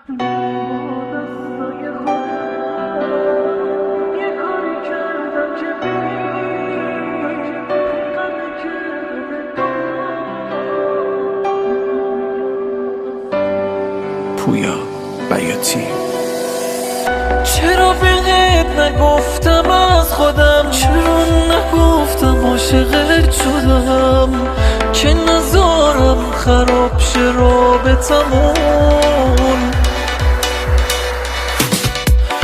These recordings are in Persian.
پویا بیاتی. چرا بهت نگفتم از خودم، چرا نگفتم عاشقت شدم که نذارم خراب شه رابطمون.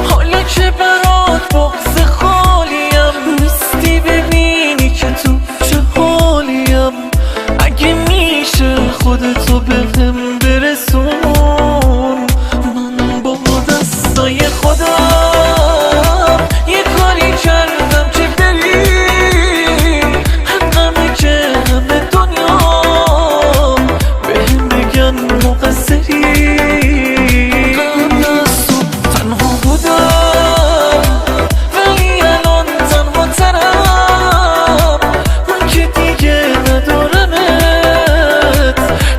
حالا که برات بغض خالیم، نیستی ببینی که تو چه حالیم. اگه میشه خودتو بهم برسون، من با دستای خودم یه کاری کردم که بری حقمه که همه دنیا بهم بگن مقصری. قبل از تو تنها بودم ولی الان تنها ترم، من که دیگه ندارمت،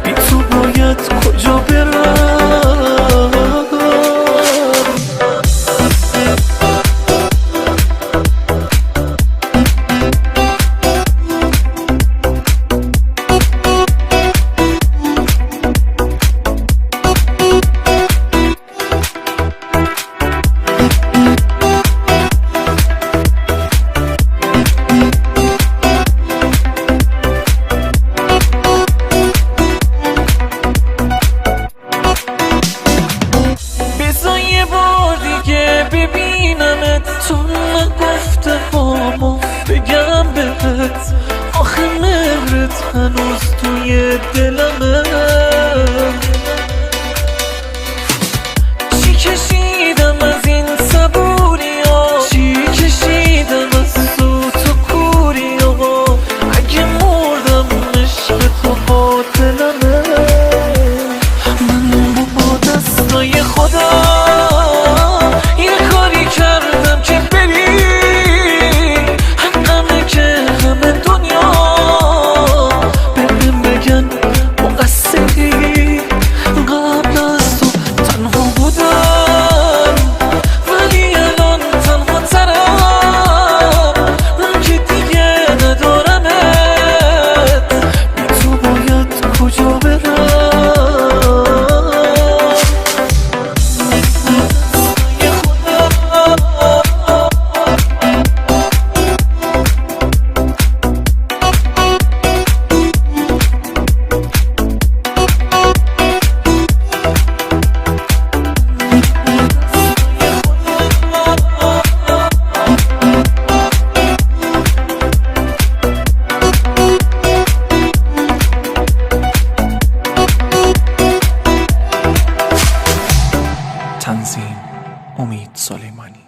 بی تو باید کجا برم. یه بار دیگه ببینمت، تو نگفته بامو بگم بهت، آخه مهرت هنوز توی دلمه. چی کشیدم از این صبوریا، چی کشیدم از سوت و کوریا، اگه مردم عشق تو قاتلمه. من با دستای خودم یه کاری کردم که بری حقمه که همه دنیا بهم بگن مقصری. قبل از تو تنها بودم ولی الان تنها ترم، من که دیگه ندارمت، بی تو باید کجا برم. تنظیم امید سلیمانی.